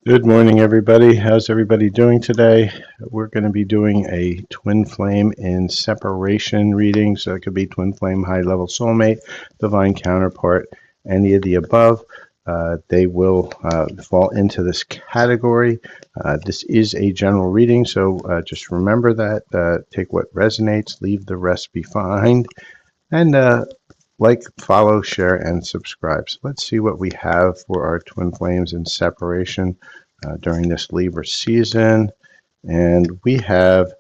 Good morning, everybody. How's everybody doing today? We're going to be doing a twin flame in separation reading. So it could be twin flame, high level soulmate, divine counterpart, any of the above. They will fall into this category. This is a general reading, so just remember that. Take what resonates, leave the rest behind, and like, follow, share, and subscribe. So let's see what we have for our twin flames in separation during this Libra season. And we have,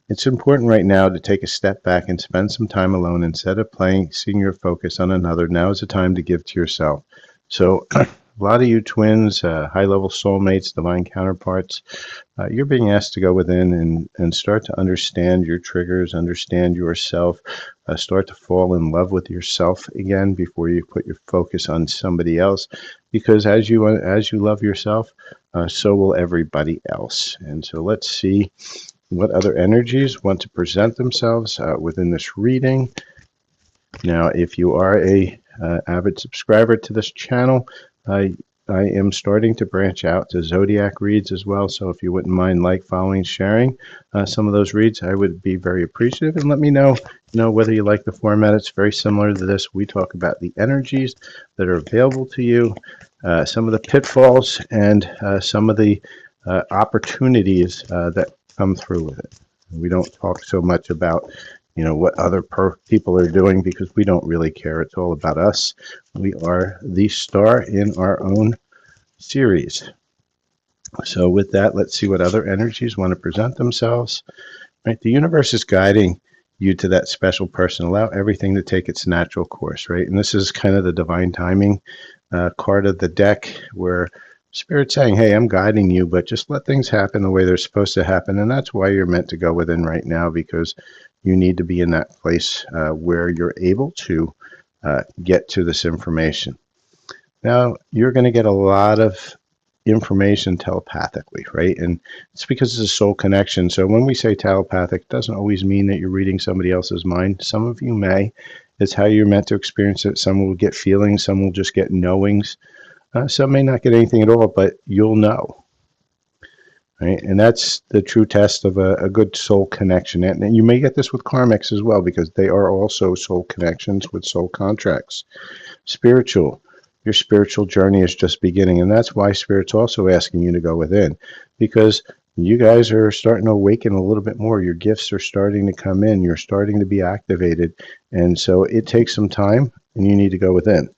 it's important right now to take a step back and spend some time alone instead of placing your focus on another. Now is the time to give to yourself. So a lot of you twins, high-level soulmates, divine counterparts, you're being asked to go within and start to understand your triggers, understand yourself, start to fall in love with yourself again before you put your focus on somebody else. Because as you love yourself, so will everybody else. And so let's see what other energies want to present themselves within this reading. Now, if you are a avid subscriber to this channel, I am starting to branch out to zodiac reads as well. So if you wouldn't mind following, sharing some of those reads, I would be very appreciative. And let me know, whether you like the format. It's very similar to this. We talk about the energies that are available to you, some of the pitfalls, and some of the opportunities that come through with it. We don't talk so much about what other people are doing, because we don't really care. It's all about us. We are the star in our own series. So with that, let's see what other energies want to present themselves. Right, the universe is guiding you to that special person. Allow everything to take its natural course, right? And this is kind of the divine timing card of the deck, where Spirit's saying, hey, I'm guiding you, but just let things happen the way they're supposed to happen. And that's why you're meant to go within right now, because you need to be in that place where you're able to get to this information. Now, you're going to get a lot of information telepathically, right? And it's because it's a soul connection. So when we say telepathic, it doesn't always mean that you're reading somebody else's mind. Some of you may. It's how you're meant to experience it. Some will get feelings, some will just get knowings. Some may not get anything at all, but you'll know. Right? And that's the true test of a good soul connection. And you may get this with karmics as well, because they are also soul connections with soul contracts. Spiritual. Your spiritual journey is just beginning. And that's why Spirit's also asking you to go within, because you guys are starting to awaken a little bit more. Your gifts are starting to come in. You're starting to be activated. And so it takes some time, and you need to go within.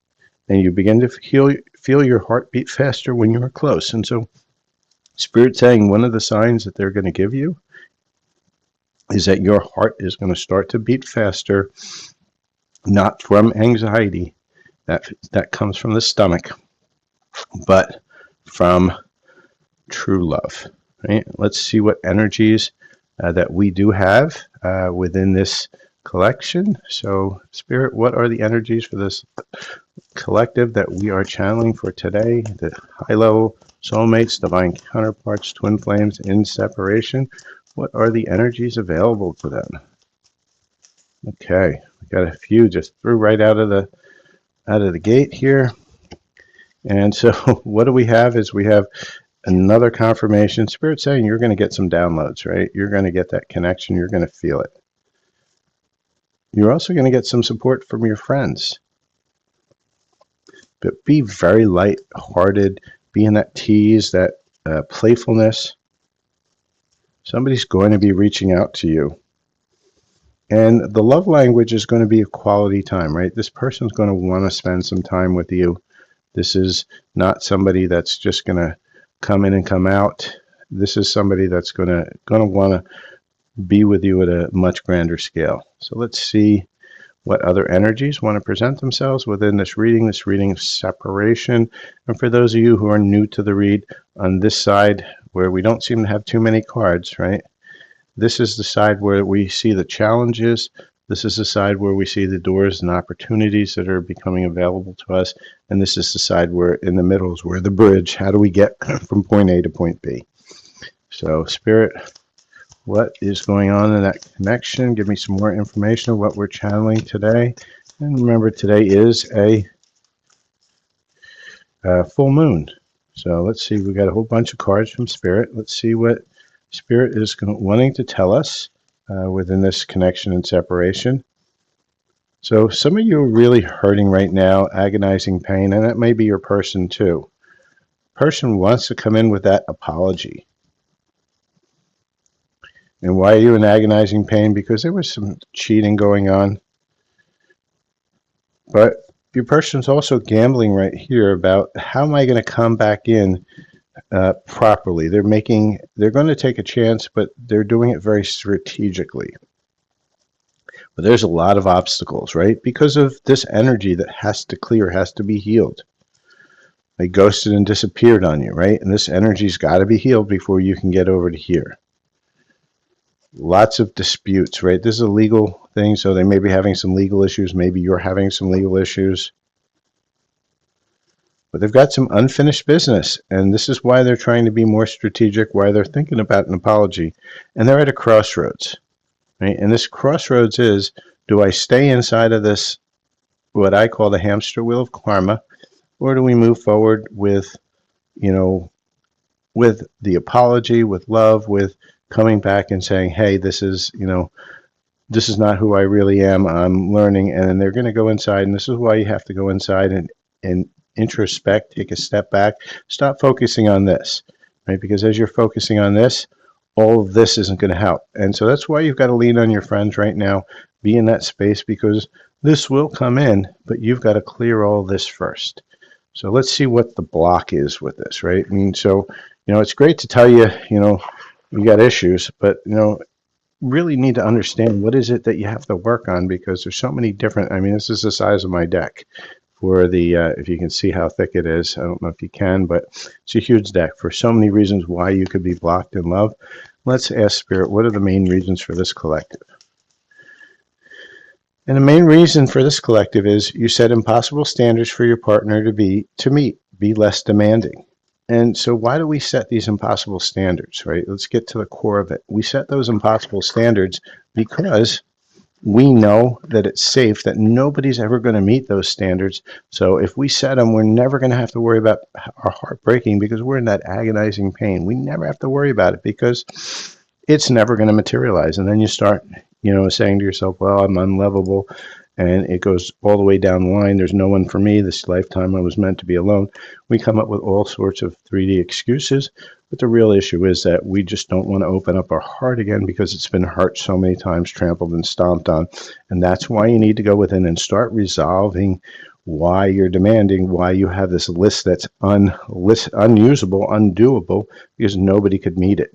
And you begin to feel your heart beat faster when you're close. And so Spirit's saying one of the signs that they're going to give you is that your heart is going to start to beat faster, not from anxiety, that comes from the stomach, but from true love. Right? Let's see what energies that we do have within this collection. So, Spirit, what are the energies for this collective that we are channeling for today? The high-level soulmates, divine counterparts, twin flames in separation. What are the energies available to them? Okay, we got a few just threw right out of the gate here. And so what do we have is we have another confirmation. Spirit saying you're going to get some downloads, right? You're going to get that connection. You're going to feel it. You're also going to get some support from your friends. But be very light-hearted. Be in that tease, that playfulness. Somebody's going to be reaching out to you. And the love language is going to be a quality time, right? This person's going to want to spend some time with you. This is not somebody that's just going to come in and come out. This is somebody that's going to want to be with you at a much grander scale. So let's see what other energies want to present themselves within this reading of separation. And for those of you who are new to the read, on this side where we don't seem to have too many cards, right? This is the side where we see the challenges. This is the side where we see the doors and opportunities that are becoming available to us. And this is the side where in the middle is where the bridge, how do we get from point A to point B? So Spirit, what is going on in that connection? Give me some more information of what we're channeling today. And remember, today is a full moon. So let's see, we got a whole bunch of cards from Spirit. Let's see what Spirit is wanting to tell us within this connection and separation. So some of you are really hurting right now, agonizing pain, and that may be your person too. Person wants to come in with that apology. And why are you in agonizing pain? Because there was some cheating going on. But your person's also gambling right here about how am I going to come back in properly. They're going to take a chance, but they're doing it very strategically. But there's a lot of obstacles, right? Because of this energy that has to clear, has to be healed. They ghosted and disappeared on you, right? And this energy's got to be healed before you can get over to here. Lots of disputes, right? This is a legal thing, so they may be having some legal issues. Maybe you're having some legal issues. But they've got some unfinished business, and this is why they're trying to be more strategic, why they're thinking about an apology. And they're at a crossroads, right? And this crossroads is, do I stay inside of this, what I call the hamster wheel of karma, or do we move forward with, with the apology, with love, with coming back and saying, hey, this is not who I really am. I'm learning. And then they're going to go inside. And this is why you have to go inside and introspect, take a step back, stop focusing on this, right? Because as you're focusing on this, all of this isn't going to help. And so that's why you've got to lean on your friends right now, be in that space, because this will come in, but you've got to clear all this first. So let's see what the block is with this, right? I mean, so, it's great to tell you, you got issues, but, really need to understand what is it that you have to work on, because there's so many different, this is the size of my deck for the, if you can see how thick it is. I don't know if you can, but it's a huge deck for so many reasons why you could be blocked in love. Let's ask Spirit, what are the main reasons for this collective? And the main reason for this collective is you set impossible standards for your partner to meet, be less demanding. And so why do we set these impossible standards, right? Let's get to the core of it. We set those impossible standards because we know that it's safe, that nobody's ever going to meet those standards. So if we set them, we're never going to have to worry about our heart breaking because we're in that agonizing pain. We never have to worry about it because it's never going to materialize. And then you start, saying to yourself, well, I'm unlovable. And it goes all the way down the line. There's no one for me. This lifetime I was meant to be alone. We come up with all sorts of 3D excuses. But the real issue is that we just don't want to open up our heart again because it's been hurt so many times, trampled and stomped on. And that's why you need to go within and start resolving why you're demanding, why you have this list that's unusable, undoable, because nobody could meet it,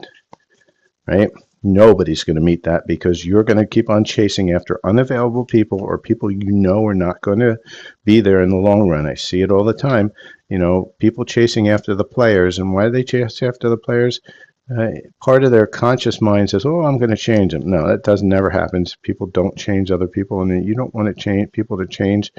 right? Nobody's going to meet that because you're going to keep on chasing after unavailable people or people are not going to be there in the long run. I see it all the time. People chasing after the players. And why do they chase after the players? Part of their conscious mind says, oh, I'm going to change them. No, that doesn't never happen. People don't change other people, and you don't want to change people to change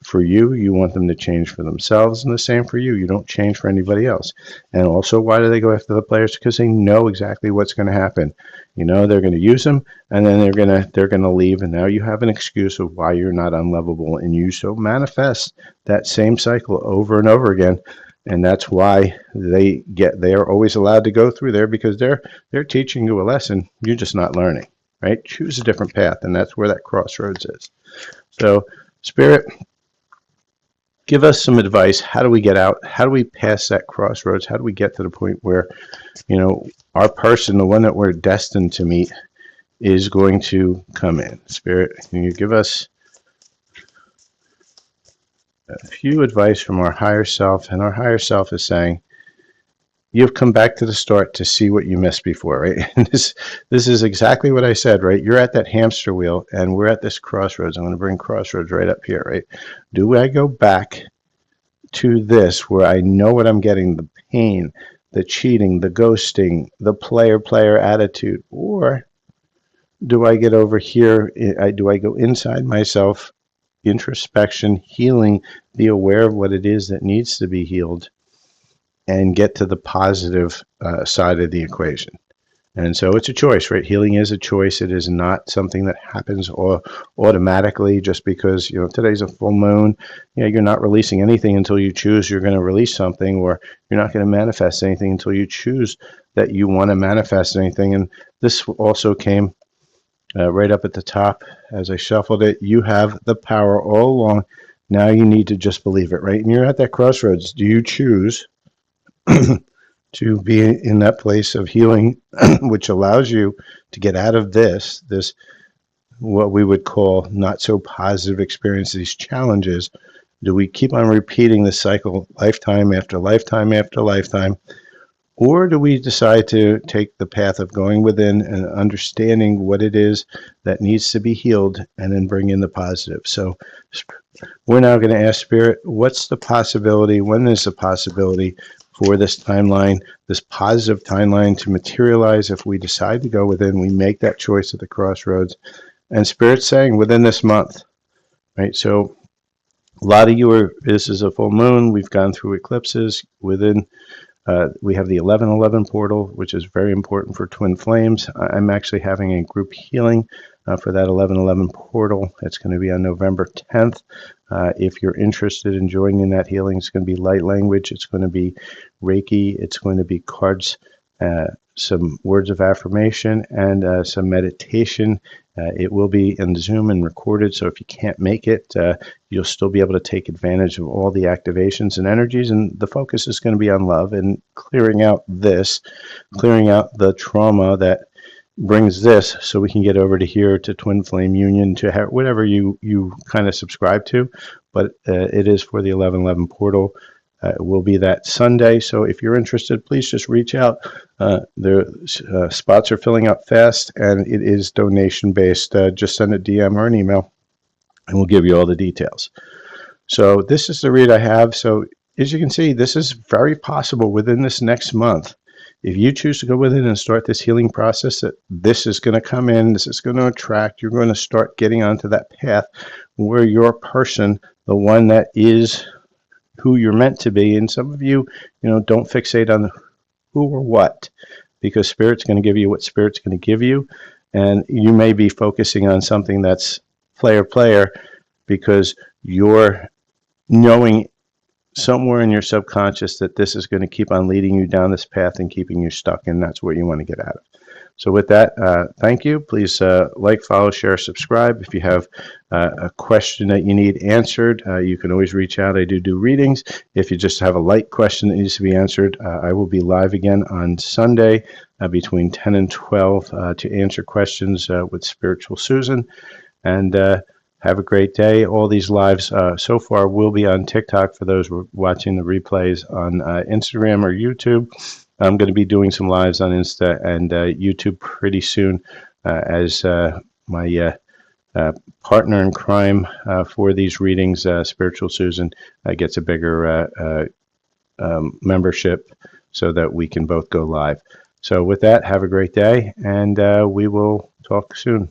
for you. You want them to change for themselves, and the same for you. You don't change for anybody else. And also, why do they go after the players? Because they know exactly what's going to happen. They're going to use them, and then they're going to leave, and now you have an excuse of why you're not unlovable, and you so manifest that same cycle over and over again. And that's why they are always allowed to go through there, because they're teaching you a lesson. You're just not learning, right? Choose a different path, and that's where that crossroads is. So, Spirit, give us some advice. How do we get out? How do we pass that crossroads? How do we get to the point where, our person, the one that we're destined to meet, is going to come in? Spirit, can you give us a few advice from our higher self? And our higher self is saying, you've come back to the start to see what you missed before, right? And this is exactly what I said, right? You're at that hamster wheel, and we're at this crossroads. I'm going to bring crossroads right up here, right? Do I go back to this where I know what I'm getting, the pain, the cheating, the ghosting, the player attitude, or do I get over here? Do I go inside myself, introspection, healing, be aware of what it is that needs to be healed, and get to the positive side of the equation? And so it's a choice, right? Healing is a choice. It is not something that happens or automatically just because, today's a full moon. You're not releasing anything until you choose you're going to release something, or you're not going to manifest anything until you choose that you want to manifest anything. And this also came right up at the top as I shuffled it. You have the power all along. Now you need to just believe it, right? And you're at that crossroads. Do you choose to be in that place of healing, which allows you to get out of this what we would call not so positive experience, these challenges? Do we keep on repeating the cycle lifetime after lifetime after lifetime? Or do we decide to take the path of going within and understanding what it is that needs to be healed and then bring in the positive? So we're now going to ask Spirit, what's the possibility? When is the possibility for this timeline, this positive timeline to materialize if we decide to go within, we make that choice at the crossroads? And Spirit's saying within this month, right? So a lot of you this is a full moon. We've gone through eclipses within. We have the 1111 portal, which is very important for twin flames. I'm actually having a group healing for that 1111 portal. It's going to be on November 10th. If you're interested in joining that healing, it's going to be light language. It's going to be Reiki. It's going to be cards, some words of affirmation, and some meditation. It will be in Zoom and recorded, so if you can't make it, you'll still be able to take advantage of all the activations and energies, and the focus is going to be on love and clearing out the trauma that brings this, so we can get over to here to Twin Flame Union, to have whatever you kind of subscribe to, but it is for the 1111 portal. It will be that Sunday, so if you're interested, please just reach out. The spots are filling up fast, and it is donation based. Just send a DM or an email, and we'll give you all the details. So this is the read I have. So as you can see, this is very possible within this next month. If you choose to go within and start this healing process, that this is going to come in, this is going to attract, you're going to start getting onto that path where your person, the one that is who you're meant to be. And some of you, don't fixate on who or what, because Spirit's going to give you what Spirit's going to give you. And you may be focusing on something that's player, because you're knowing somewhere in your subconscious that this is going to keep on leading you down this path and keeping you stuck, and that's what you want to get out of. So with that, thank you. Please like, follow, share, subscribe. If you have a question that you need answered, you can always reach out. I do readings. If you just have a light question that needs to be answered, I will be live again on Sunday between 10 and 12 to answer questions with Spiritual Susan. And have a great day. All these lives so far will be on TikTok for those watching the replays on Instagram or YouTube. I'm going to be doing some lives on Insta and YouTube pretty soon as my partner in crime for these readings, Spiritual Susan, gets a bigger membership so that we can both go live. So with that, have a great day, and we will talk soon.